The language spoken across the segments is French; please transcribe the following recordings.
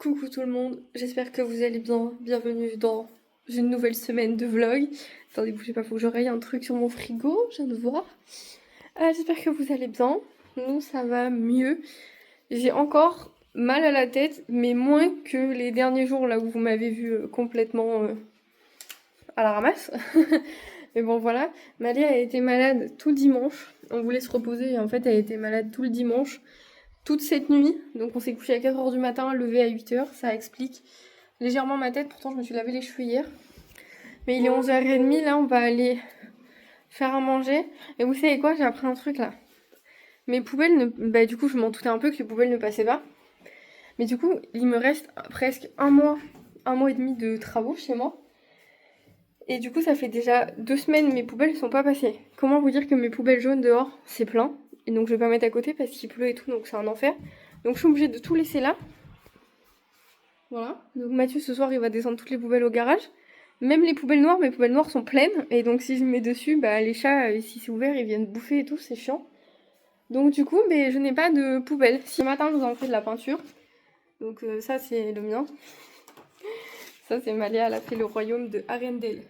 Coucou tout le monde, j'espère que vous allez bien. Bienvenue dans une nouvelle semaine de vlog. Attendez, bougez pas, faut que je raye un truc sur mon frigo, je viens de voir. J'espère que vous allez bien. Nous, ça va mieux. J'ai encore mal à la tête, mais moins que les derniers jours là où vous m'avez vu complètement à la ramasse. Mais bon, voilà. Malia a été malade tout le dimanche. On voulait se reposer et en fait, elle a été malade tout le dimanche. Toute cette nuit, donc on s'est couché à 4h du matin, levé à 8h, ça explique légèrement ma tête, pourtant je me suis lavé les cheveux hier. Mais il est 11h30, là on va aller faire à manger. Et vous savez quoi, j'ai appris un truc là. Mes poubelles, bah du coup je m'en doutais un peu que les poubelles ne passaient pas. Mais du coup il me reste presque un mois et demi de travaux chez moi. Et du coup ça fait déjà 2 semaines mes poubelles ne sont pas passées. Comment vous dire que mes poubelles jaunes dehors c'est plein. Et donc je vais pas mettre à côté parce qu'il pleut et tout, donc c'est un enfer. Donc je suis obligée de tout laisser là. Voilà. Donc Mathieu ce soir il va descendre toutes les poubelles au garage. Même les poubelles noires, mes poubelles noires sont pleines. Et donc si je mets dessus, bah les chats, si c'est ouvert, ils viennent bouffer et tout, c'est chiant. Donc du coup, je n'ai pas de poubelle. Ce matin, nous avons fait de la peinture. Donc ça c'est le mien. Ça c'est Malia, elle a fait le royaume de Arendelle.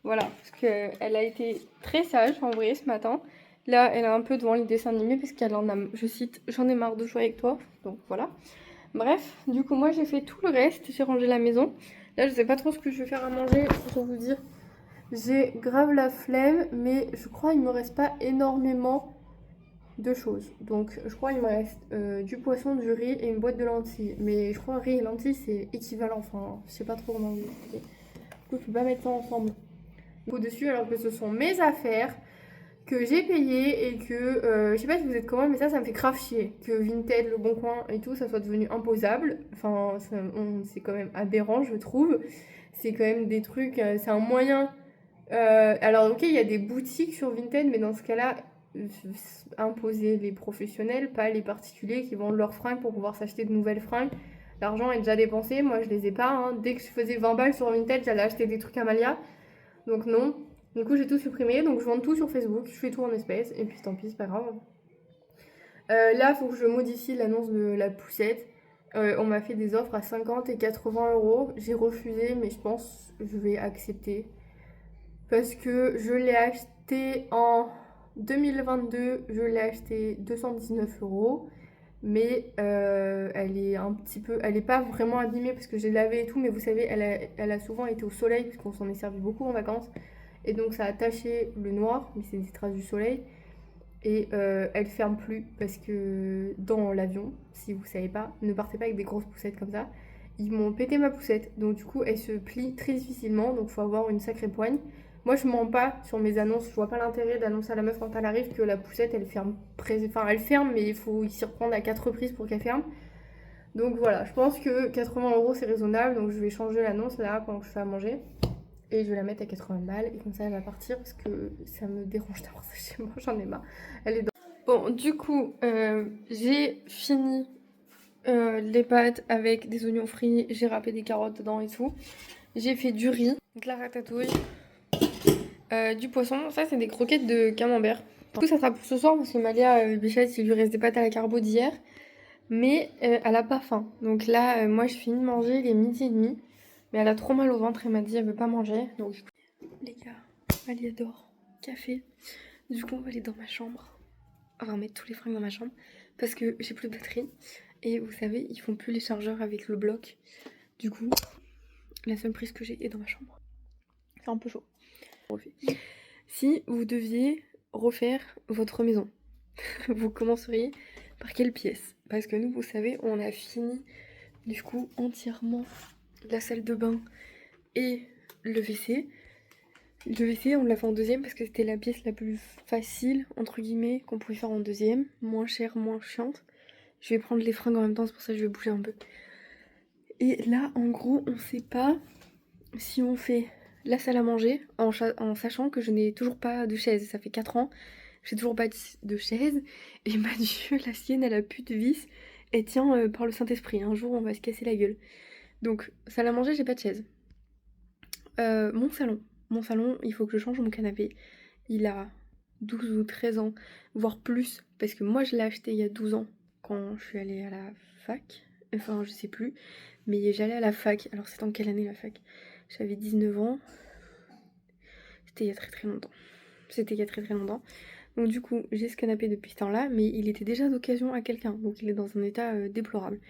Voilà, parce qu'elle a été très sage en vrai ce matin. Là, elle est un peu devant les dessins animés parce qu'elle en a, je cite, j'en ai marre de jouer avec toi. Donc voilà. Bref, du coup moi j'ai fait tout le reste, j'ai rangé la maison. Là je sais pas trop ce que je vais faire à manger pour vous dire. J'ai grave la flemme, mais je crois qu'il me reste pas énormément de choses. Donc je crois qu'il me reste du poisson, du riz et une boîte de lentilles. Mais je crois riz et lentilles c'est équivalent, enfin je sais pas trop comment vous expliquer. Du coup je peux pas mettre ça ensemble. Au-dessus alors que ce sont mes affaires que j'ai payé et que je sais pas si vous êtes comment, mais ça me fait grave chier que Vinted, Le Bon Coin et tout ça soit devenu imposable. Enfin c'est quand même aberrant je trouve. C'est quand même des trucs, c'est un moyen. Alors ok il y a des boutiques sur Vinted, mais dans ce cas-là imposer les professionnels, pas les particuliers qui vendent leurs fringues pour pouvoir s'acheter de nouvelles fringues. L'argent est déjà dépensé, moi je les ai pas, hein. Dès que je faisais 20 balles sur Vinted j'allais acheter des trucs à Malia. Donc non. Du coup, j'ai tout supprimé. Donc je vends tout sur Facebook. Je fais tout en espèces. Et puis tant pis, c'est pas grave. Là, il faut que je modifie l'annonce de la poussette. On m'a fait des offres à 50 et 80 euros. J'ai refusé, mais je pense que je vais accepter. Parce que je l'ai acheté en 2022. Je l'ai acheté 219 euros. Mais elle est un petit peu. Elle est pas vraiment abîmée parce que j'ai lavé et tout. Mais vous savez, elle a souvent été au soleil. Parce qu'on s'en est servi beaucoup en vacances. Et donc ça a taché le noir, mais c'est des traces du soleil. Et elle ferme plus parce que dans l'avion, si vous savez pas, ne partez pas avec des grosses poussettes comme ça. Ils m'ont pété ma poussette, donc du coup elle se plie très difficilement, donc faut avoir une sacrée poigne. Moi je mens pas sur mes annonces, je vois pas l'intérêt d'annoncer à la meuf quand elle arrive que la poussette elle ferme, enfin elle ferme mais il faut s'y reprendre à 4 reprises pour qu'elle ferme. Donc voilà, je pense que 80 euros c'est raisonnable, donc je vais changer l'annonce là pendant que je fais à manger. Et je vais la mettre à 80 balles et comme ça elle va partir parce que ça me dérange d'avoir ça chez moi, j'en ai marre. Elle est dans... Bon, du coup, j'ai fini les pâtes avec des oignons frits, j'ai râpé des carottes dedans et tout. J'ai fait du riz, de la ratatouille, du poisson. Ça, c'est des croquettes de camembert. Du coup, ça sera pour ce soir parce que Malia, Bichette, il lui reste des pâtes à la carbo d'hier. Mais elle a pas faim. Donc là, moi, je finis de manger, il est 12h30. Mais elle a trop mal au ventre, elle m'a dit elle veut pas manger. Donc les gars, Malia dort, café. Du coup, on va aller dans ma chambre. On va mettre tous les fringues dans ma chambre parce que j'ai plus de batterie. Et vous savez, ils font plus les chargeurs avec le bloc. Du coup, la seule prise que j'ai est dans ma chambre. C'est un peu chaud. Si vous deviez refaire votre maison, vous commenceriez par quelle pièce? Parce que nous, vous savez, on a fini du coup entièrement la salle de bain et le WC. Le WC, on l'a fait en deuxième parce que c'était la pièce la plus facile, entre guillemets, qu'on pouvait faire en deuxième. Moins chère, moins chiante. Je vais prendre les fringues en même temps, c'est pour ça que je vais bouger un peu. Et là, en gros, on sait pas si on fait la salle à manger en sachant que je n'ai toujours pas de chaise. Ça fait 4 ans, j'ai toujours pas de chaise. Et Mathieu, la sienne, elle a plus de vis. Elle tient par le Saint-Esprit. Un jour, on va se casser la gueule. Donc, salle à manger, j'ai pas de chaise. Mon salon. Mon salon, il faut que je change mon canapé. Il a 12 ou 13 ans, voire plus, parce que moi je l'ai acheté il y a 12 ans quand je suis allée à la fac. enfin je sais plus, mais j'allais à la fac. Alors c'est en quelle année la fac? J'avais 19 ans, c'était il y a très très longtemps. C'était il y a très très longtemps. Donc du coup, j'ai ce canapé depuis ce temps-là, mais il était déjà d'occasion à quelqu'un, donc il est dans un état déplorable.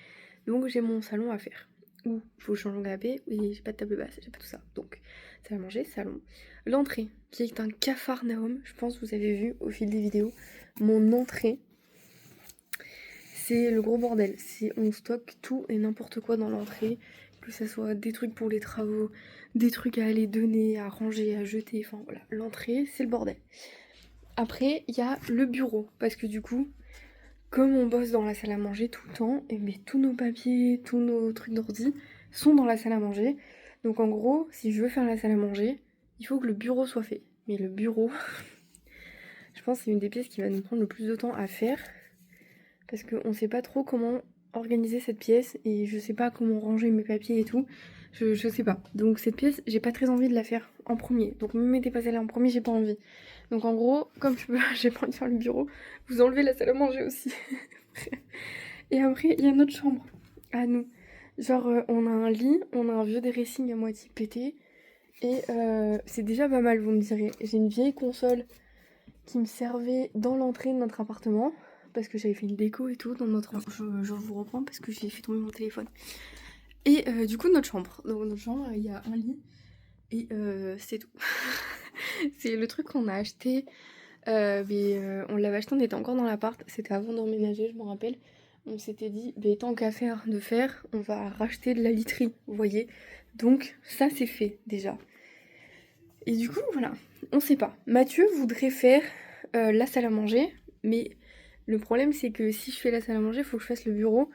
Donc j'ai mon salon à faire, où il faut changer mon canapé, et j'ai pas de table basse, j'ai pas tout ça. Donc, salle à manger, salon. L'entrée, qui est un capharnaüm, je pense que vous avez vu au fil des vidéos. Mon entrée, c'est le gros bordel. On stocke tout et n'importe quoi dans l'entrée, que ce soit des trucs pour les travaux, des trucs à aller donner, à ranger, à jeter, enfin voilà. L'entrée, c'est le bordel. Après, il y a le bureau, parce que du coup, comme on bosse dans la salle à manger tout le temps, et bien tous nos papiers, tous nos trucs d'ordi sont dans la salle à manger. Donc en gros, si je veux faire la salle à manger, il faut que le bureau soit fait. Mais le bureau, je pense que c'est une des pièces qui va nous prendre le plus de temps à faire, parce qu'on sait pas trop comment organiser cette pièce, et je sais pas comment ranger mes papiers et tout. Je sais pas. Donc cette pièce, j'ai pas très envie de la faire en premier. Donc me mettez pas celle-là en premier, j'ai pas envie. Donc en gros, comme j'ai pas envie de faire le bureau, vous enlevez la salle à manger aussi. Et après, il y a notre chambre à nous. Genre, on a un lit, on a un vieux dressing à moitié pété. Et c'est déjà pas mal, vous me direz. J'ai une vieille console qui me servait dans l'entrée de notre appartement. Parce que j'avais fait une déco et tout dans notre... Je vous reprends parce que j'ai fait tomber mon téléphone. Et du coup, notre chambre. Dans notre chambre, il y a un lit. Et c'est tout. C'est le truc qu'on a acheté. On l'avait acheté, on était encore dans l'appart. C'était avant d'emménager, je me rappelle. On s'était dit, tant qu'à faire de faire, on va racheter de la literie, vous voyez. Donc ça c'est fait déjà. Et du coup, voilà, on sait pas. Mathieu voudrait faire la salle à manger, mais le problème c'est que si je fais la salle à manger, il faut que je fasse le bureau.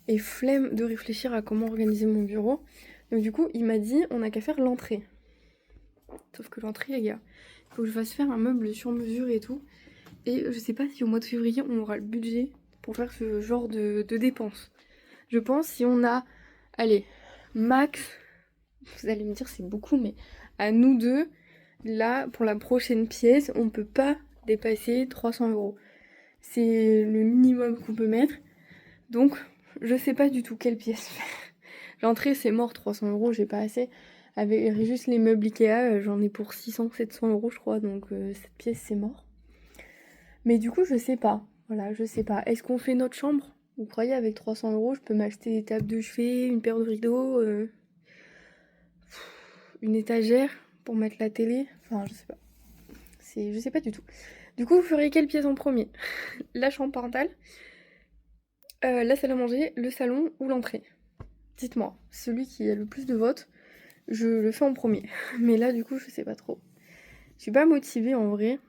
Et flemme de réfléchir à comment organiser mon bureau. Donc du coup, il m'a dit, on n'a qu'à faire l'entrée. Sauf que l'entrée, les gars, il faut que je fasse faire un meuble sur mesure et tout. Et je sais pas si au mois de février, on aura le budget pour faire ce genre de dépenses. Je pense si on a, allez, max, vous allez me dire c'est beaucoup, mais à nous deux, là, pour la prochaine pièce, on peut pas dépasser 300 euros. C'est le minimum qu'on peut mettre. Donc, je sais pas du tout quelle pièce faire. L'entrée, c'est mort, 300 euros, j'ai pas assez. Avec juste les meubles Ikea, j'en ai pour 600-700 euros, je crois. Donc, cette pièce, c'est mort. Mais du coup, je sais pas. Voilà, je sais pas. Est-ce qu'on fait notre chambre? Vous croyez, avec 300 euros, je peux m'acheter des tables de chevet, une paire de rideaux, une étagère pour mettre la télé? Enfin, je sais pas. Je sais pas du tout. Du coup, vous feriez quelle pièce en premier? La chambre parentale, la salle à manger, le salon ou l'entrée? Dites-moi. Celui qui a le plus de votes, je le fais en premier. Mais là, du coup, je sais pas trop. Je suis pas motivée en vrai.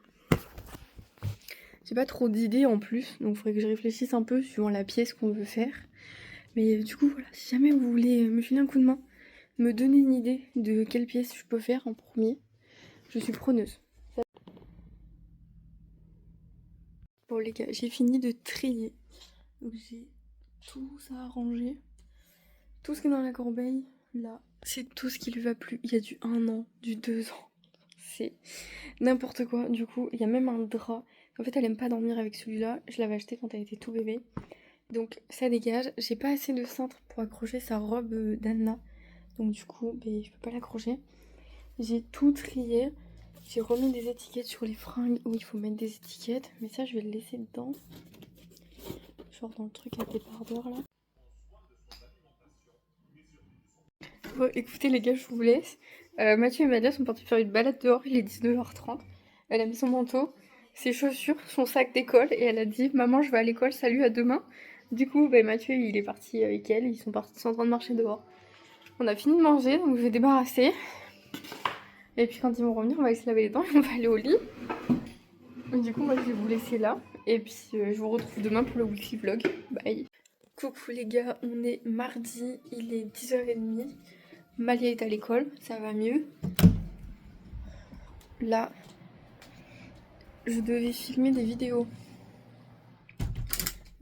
J'ai pas trop d'idées en plus, donc il faudrait que je réfléchisse un peu suivant la pièce qu'on veut faire. Mais du coup, voilà, si jamais vous voulez me filer un coup de main, me donner une idée de quelle pièce je peux faire en premier, je suis preneuse. Bon les gars, j'ai fini de trier. Donc j'ai tout ça arrangé. Tout ce qui est dans la corbeille, là, c'est tout ce qui lui va plus. Il y a du 1 an, du 2 ans. C'est n'importe quoi. Du coup, il y a même un drap. En fait, elle aime pas dormir avec celui-là. Je l'avais acheté quand elle était tout bébé. Donc ça dégage. J'ai pas assez de cintre pour accrocher sa robe d'Anna. Donc du coup, je peux pas l'accrocher. J'ai tout trié. J'ai remis des étiquettes sur les fringues où il faut mettre des étiquettes. Mais ça, je vais le laisser dedans. Genre dans le truc avec les bardeurs là. Bon, écoutez les gars, je vous laisse. Mathieu et Madia sont partis faire une balade dehors. Il est 19h30. Elle a mis son manteau, ses chaussures, son sac d'école. Et elle a dit, maman, je vais à l'école, salut, à demain. Du coup, Mathieu, il est parti avec elle. Ils sont en train de marcher dehors. On a fini de manger, donc je vais débarrasser. Et puis quand ils vont revenir, on va aller se laver les dents et on va aller au lit. Du coup, moi je vais vous laisser là. Et puis je vous retrouve demain pour le weekly vlog. Bye. Coucou les gars, on est mardi, il est 10h30. Malia est à l'école, ça va mieux. Là, je devais filmer des vidéos.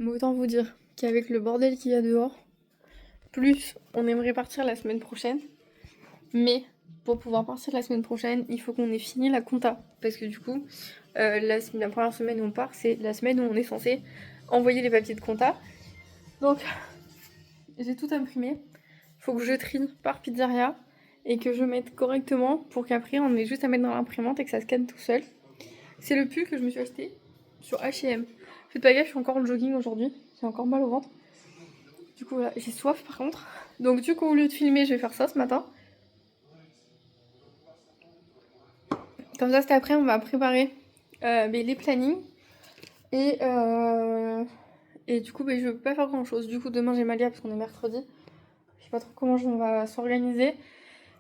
Mais autant vous dire qu'avec le bordel qu'il y a dehors, plus on aimerait partir la semaine prochaine. Mais pour pouvoir partir la semaine prochaine, il faut qu'on ait fini la compta. Parce que du coup, la première semaine où on part, c'est la semaine où on est censé envoyer les papiers de compta. Donc, j'ai tout imprimé. Il faut que je trie par pizzeria et que je mette correctement pour qu'après on ait juste à mettre dans l'imprimante et que ça scanne tout seul. C'est le pull que je me suis acheté sur H&M. Faites pas gaffe, je suis encore en jogging aujourd'hui. J'ai encore mal au ventre. Du coup voilà, j'ai soif par contre. Donc du coup au lieu de filmer, je vais faire ça ce matin. Comme ça cet après on va préparer les plannings. Et du coup je vais pas faire grand chose. Du coup demain j'ai Malia parce qu'on est mercredi. Je sais pas trop comment on va s'organiser.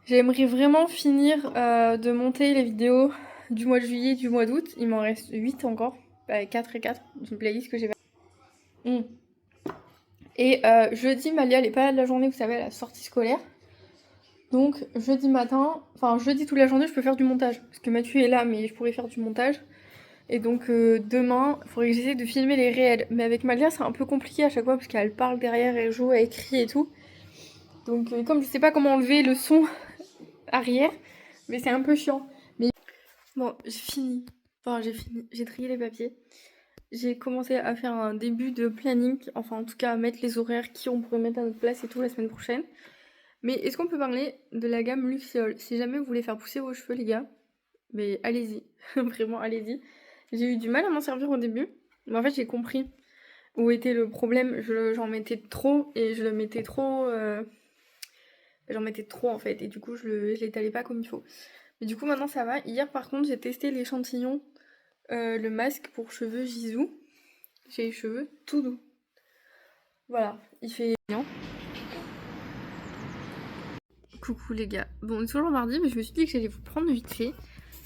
J'aimerais vraiment finir de monter les vidéos du mois de juillet et du mois d'août. Il m'en reste 8 encore. 4 et 4. Une playlist que j'ai fait. Et jeudi, Malia elle est pas là de la journée, vous savez, à la sortie scolaire. Donc jeudi matin, enfin jeudi toute la journée je peux faire du montage. Parce que Mathieu est là mais je pourrais faire du montage. Et donc demain, il faudrait que j'essaie de filmer les réels. Mais avec Malia c'est un peu compliqué à chaque fois parce qu'elle parle derrière, elle joue, elle écrit et tout. Donc comme je sais pas comment enlever le son arrière, mais c'est un peu chiant. Mais bon, j'ai fini. Enfin j'ai fini, j'ai trié les papiers. J'ai commencé à faire un début de planning, enfin en tout cas à mettre les horaires qui on pourrait mettre à notre place et tout la semaine prochaine. Mais est-ce qu'on peut parler de la gamme Luxéol? Si jamais vous voulez faire pousser vos cheveux les gars, mais allez-y, vraiment allez-y. J'ai eu du mal à m'en servir au début, mais en fait j'ai compris où était le problème. J'en mettais trop et je le mettais trop... J'en mettais trop en fait et du coup je l'étalais pas comme il faut. Mais du coup maintenant ça va. Hier par contre j'ai testé l'échantillon, le masque pour cheveux Jisoo. J'ai les cheveux tout doux. Voilà, il fait bien. Coucou les gars. Bon, on est toujours mardi, mais je me suis dit que j'allais vous prendre vite fait.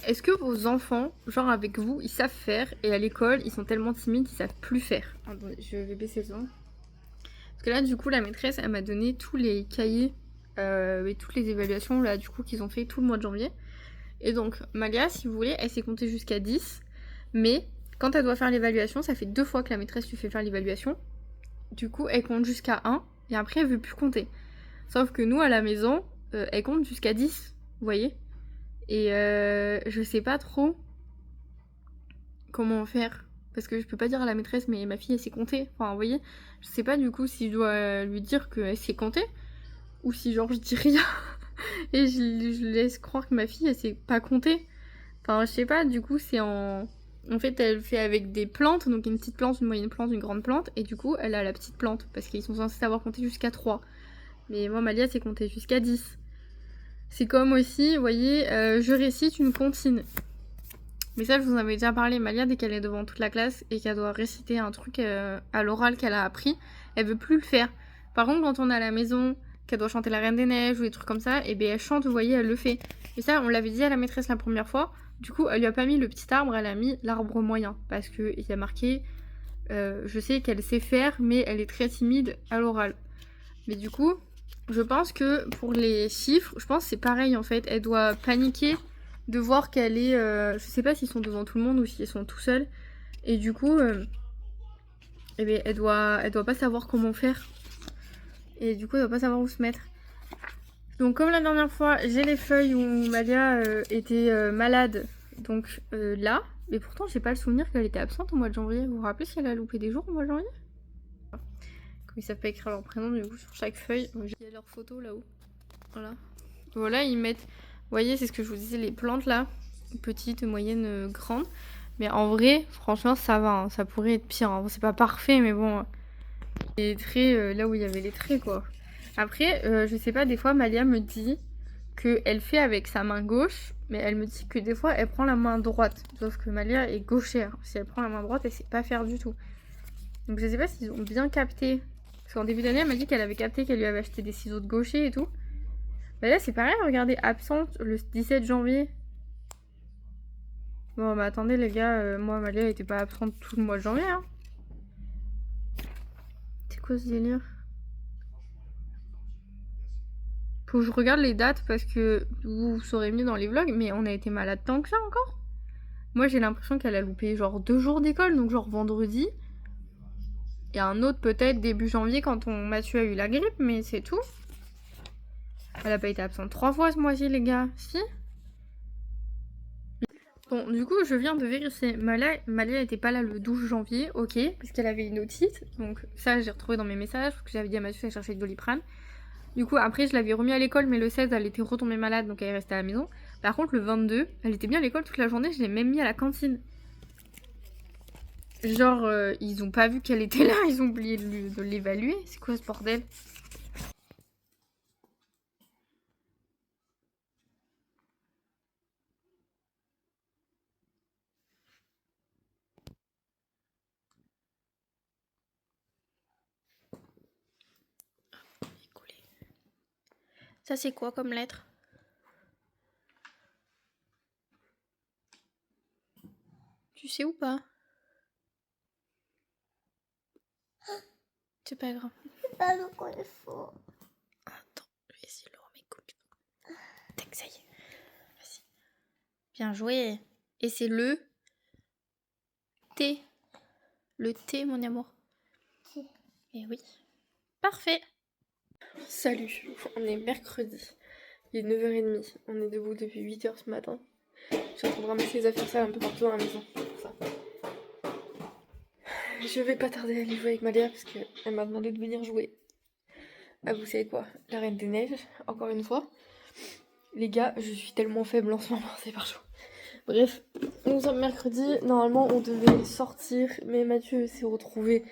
Est-ce que vos enfants, genre avec vous, ils savent faire et à l'école, ils sont tellement timides qu'ils savent plus faire? Attendez, je vais baisser le son. Parce que là, du coup, la maîtresse, elle m'a donné tous les cahiers et toutes les évaluations là, du coup, qu'ils ont fait tout le mois de janvier. Et donc, Malia, si vous voulez, elle s'est comptée jusqu'à 10. Mais quand elle doit faire l'évaluation, ça fait 2 fois que la maîtresse lui fait faire l'évaluation. Du coup, elle compte jusqu'à 1 et après, elle veut plus compter. Sauf que nous, à la maison, elle compte jusqu'à 10, vous voyez. Et je sais pas trop comment faire. Parce que je peux pas dire à la maîtresse, mais ma fille, elle sait compter. Enfin, vous voyez, je sais pas du coup si je dois lui dire qu'elle sait compter. Ou si genre je dis rien. Et je laisse croire que ma fille, elle sait pas compter. Enfin, je sais pas, du coup, c'est en... En fait, elle fait avec des plantes, donc une petite plante, une moyenne plante, une grande plante, et du coup, elle a la petite plante, parce qu'ils sont censés savoir compter jusqu'à 3. Mais moi, Malia, c'est compter jusqu'à 10. C'est comme aussi, vous voyez, je récite une comptine. Mais ça, je vous en avais déjà parlé. Malia, dès qu'elle est devant toute la classe et qu'elle doit réciter un truc à l'oral qu'elle a appris, elle veut plus le faire. Par contre, quand on est à la maison, qu'elle doit chanter la Reine des Neiges ou des trucs comme ça, et bien elle chante, vous voyez, elle le fait. Et ça, on l'avait dit à la maîtresse la première fois. Du coup, elle lui a pas mis le petit arbre, elle a mis l'arbre moyen. Parce qu'il y a marqué, je sais qu'elle sait faire, mais elle est très timide à l'oral. Mais du coup, je pense que pour les chiffres, je pense que c'est pareil en fait. Elle doit paniquer de voir qu'elle est... je sais pas s'ils sont devant tout le monde ou s'ils sont tout seuls. Et du coup, eh bien, elle doit pas savoir comment faire. Et du coup, elle doit pas savoir où se mettre. Donc comme la dernière fois, j'ai les feuilles où Malia était malade. Donc là, mais pourtant j'ai pas le souvenir qu'elle était absente au mois de janvier. Vous vous rappelez si elle a loupé des jours au mois de janvier? Comme ils savent pas écrire leur prénom, du coup sur chaque feuille, il y a leur photo là-haut. Voilà. Voilà, ils mettent... Vous voyez, c'est ce que je vous disais, les plantes là. Petites, moyennes, grandes. Mais en vrai, franchement, ça va. Hein. Ça pourrait être pire. Hein. Bon, c'est pas parfait, mais bon... Les traits, là où il y avait les traits, quoi. Après, je sais pas, des fois, Malia me dit qu'elle fait avec sa main gauche, mais elle me dit que des fois, elle prend la main droite. Sauf que Malia est gauchère. Si elle prend la main droite, elle sait pas faire du tout. Donc je sais pas s'ils ont bien capté. Parce qu'en début d'année, elle m'a dit qu'elle avait capté qu'elle lui avait acheté des ciseaux de gaucher et tout. Bah là, c'est pareil, regardez, absente le 17 janvier. Bon, bah attendez, les gars, moi, Malia, elle était pas absente tout le mois de janvier, hein. C'est quoi ce délire? Faut que je regarde les dates parce que vous saurez mieux dans les vlogs, mais on a été malade tant que ça encore. Moi, j'ai l'impression qu'elle a loupé genre 2 jours d'école, donc genre vendredi. Et un autre peut-être début janvier quand Mathieu a eu la grippe, mais c'est tout. Elle a pas été absente 3 fois ce mois-ci, les gars. Si. Bon, du coup, je viens de vérifier. Malia n'était pas là le 12 janvier, ok, parce qu'elle avait une otite. Donc, ça, j'ai retrouvé dans mes messages, parce que j'avais dit à Mathieu d'aller chercher du Doliprane. Du coup, après, je l'avais remis à l'école, mais le 16, elle était retombée malade, donc elle est restée à la maison. Par contre, le 22, elle était bien à l'école toute la journée, je l'ai même mis à la cantine. Genre, ils ont pas vu qu'elle était là, ils ont oublié de l'évaluer. C'est quoi ce bordel? Ça, c'est quoi comme lettre? Tu sais ou pas? C'est pas grave. C'est pas le quoi il faut. Attends, je vais essayer de le remettre. Tac, ça y est. Vas-y. Bien joué. Et c'est le T. Le T, mon amour. T. Eh oui. Parfait. Salut, on est mercredi. Il est 9h30. On est debout depuis 8h ce matin. Je suis en train de ramasser les affaires sales un peu partout dans la maison. Pour ça. Je vais pas tarder à aller jouer avec Malia parce qu'elle m'a demandé de venir jouer. Ah, vous savez quoi? La Reine des Neiges, encore une fois. Les gars, je suis tellement faible en ce moment, c'est par chaud. Bref, nous sommes mercredi. Normalement, on devait sortir, mais Mathieu s'est retrouvé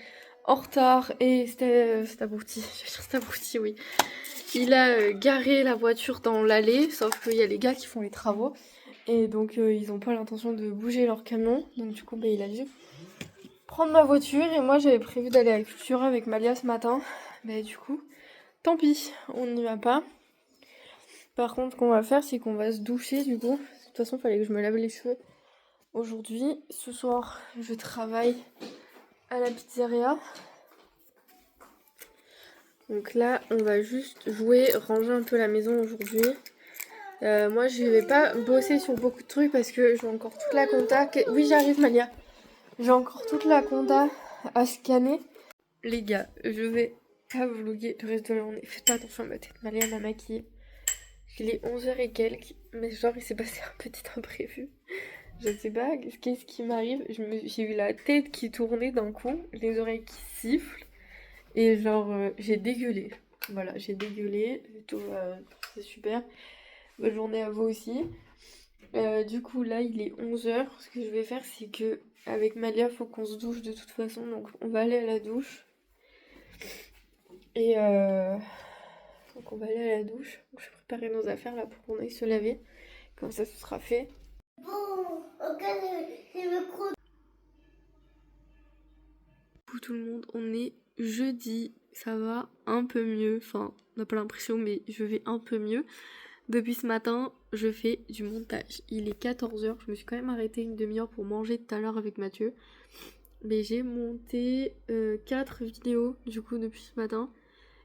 en retard et c'était abruti. Je vais dire c'était abruti, oui. Il a garé la voiture dans l'allée, sauf qu'il y a les gars qui font les travaux. Et donc, ils n'ont pas l'intention de bouger leur camion. Donc, du coup, bah, il a dû prendre ma voiture. Et moi, j'avais prévu d'aller à Cultura avec Malia ce matin. Mais du coup, tant pis, on n'y va pas. Par contre, ce qu'on va faire, c'est qu'on va se doucher du coup. De toute façon, il fallait que je me lave les cheveux aujourd'hui. Ce soir, je travaille à la pizzeria. Donc là, on va juste jouer, ranger un peu la maison aujourd'hui. Moi, je vais pas bosser sur beaucoup de trucs parce que j'ai encore toute la compta. Oui, j'arrive, Malia. J'ai encore toute la compta à scanner. Les gars, je vais pas vlogger le reste de la journée. Faites pas attention à ma tête. Malia m'a maquillée. Il est 11h et quelques, mais genre il s'est passé un petit imprévu. Je sais pas qu'est-ce qui m'arrive. J'ai eu la tête qui tournait d'un coup, les oreilles qui sifflent, et genre j'ai dégueulé. Voilà, j'ai dégueulé, tout, c'est super. Bonne journée à vous aussi. Du coup là il est 11h. Ce que je vais faire c'est que avec Malia faut qu'on se douche de toute façon, donc on va aller à la douche. Et donc on va aller à la douche. Donc, je vais préparer nos affaires là pour qu'on aille se laver. Comme ça ce sera fait. Bon, ok, c'est le coup. Pour tout le monde, on est jeudi, ça va un peu mieux, enfin on n'a pas l'impression mais je vais un peu mieux. Depuis ce matin, je fais du montage. Il est 14h, je me suis quand même arrêtée une demi-heure pour manger tout à l'heure avec Mathieu. Mais j'ai monté 4 vidéos du coup depuis ce matin.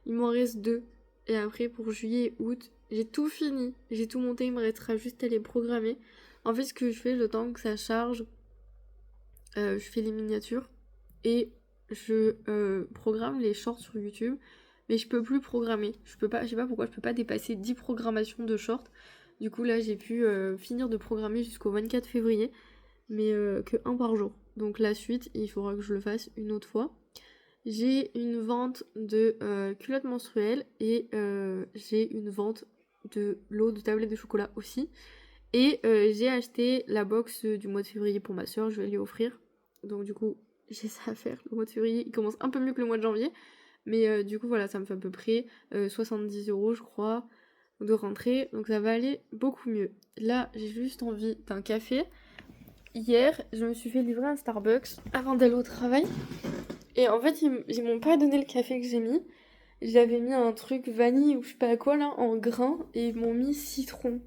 Il m'en reste 2. Et après pour juillet et août, j'ai tout fini. J'ai tout monté, il me restera juste à les programmer. En fait ce que je fais le temps que ça charge, je fais les miniatures et je programme les shorts sur YouTube, mais je peux plus programmer. Je sais pas pourquoi je peux pas dépasser 10 programmations de shorts. Du coup là j'ai pu finir de programmer jusqu'au 24 février, mais que un par jour. Donc la suite, il faudra que je le fasse une autre fois. J'ai une vente de culottes menstruelles et j'ai une vente de lot de tablettes de chocolat aussi. Et j'ai acheté la box du mois de février pour ma soeur, je vais lui offrir. Donc du coup, j'ai ça à faire. Le mois de février, il commence un peu mieux que le mois de janvier. Mais du coup, voilà, ça me fait à peu près 70 € je crois, de rentrée. Donc ça va aller beaucoup mieux. Là, j'ai juste envie d'un café. Hier, je me suis fait livrer un Starbucks avant d'aller au travail. Et en fait, ils m'ont pas donné le café que j'ai mis. J'avais mis un truc vanille ou je sais pas quoi là, en grain. Et ils m'ont mis citron.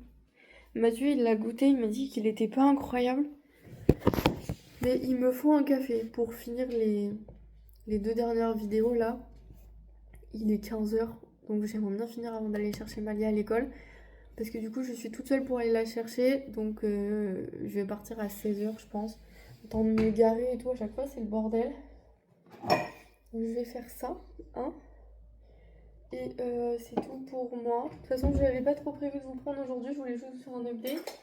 Mathieu, il l'a goûté, il m'a dit qu'il était pas incroyable. Mais il me faut un café pour finir les 2 dernières vidéos là. Il est 15h, donc j'aimerais bien finir avant d'aller chercher Malia à l'école. Parce que du coup, je suis toute seule pour aller la chercher. Donc je vais partir à 16h, je pense. Le temps de me garer et tout, à chaque fois, c'est le bordel. Donc je vais faire ça, hein. Et c'est tout pour moi. De toute façon, je n'avais pas trop prévu de vous prendre aujourd'hui, je voulais juste vous faire un update.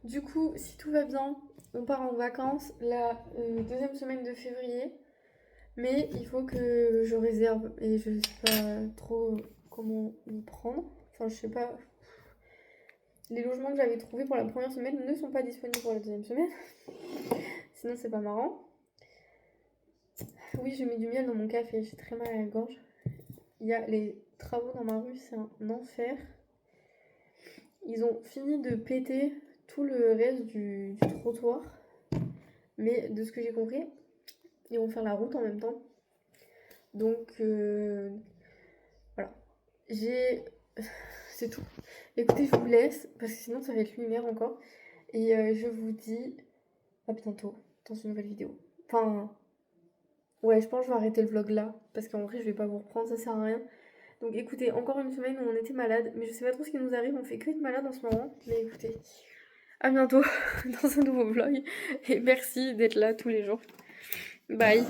Du coup, si tout va bien, on part en vacances la deuxième semaine de février. Mais il faut que je réserve et je sais pas trop comment m'y prendre. Enfin, je sais pas. Les logements que j'avais trouvés pour la première semaine ne sont pas disponibles pour la deuxième semaine. Sinon, c'est pas marrant. Oui, j'ai mis du miel dans mon café, j'ai très mal à la gorge. Il y a les travaux dans ma rue, c'est un enfer. Ils ont fini de péter tout le reste du trottoir. Mais de ce que j'ai compris, ils vont faire la route en même temps. Donc, voilà. J'ai... C'est tout. Écoutez, je vous laisse, parce que sinon ça va être lunaire encore. Et je vous dis à bientôt dans une nouvelle vidéo. Enfin, ouais, je pense que je vais arrêter le vlog là, parce qu'en vrai, je vais pas vous reprendre, ça sert à rien. Donc écoutez, encore une semaine où on était malade, mais je sais pas trop ce qui nous arrive, on fait que être malade en ce moment. Mais écoutez, à bientôt dans un nouveau vlog, et merci d'être là tous les jours. Bye.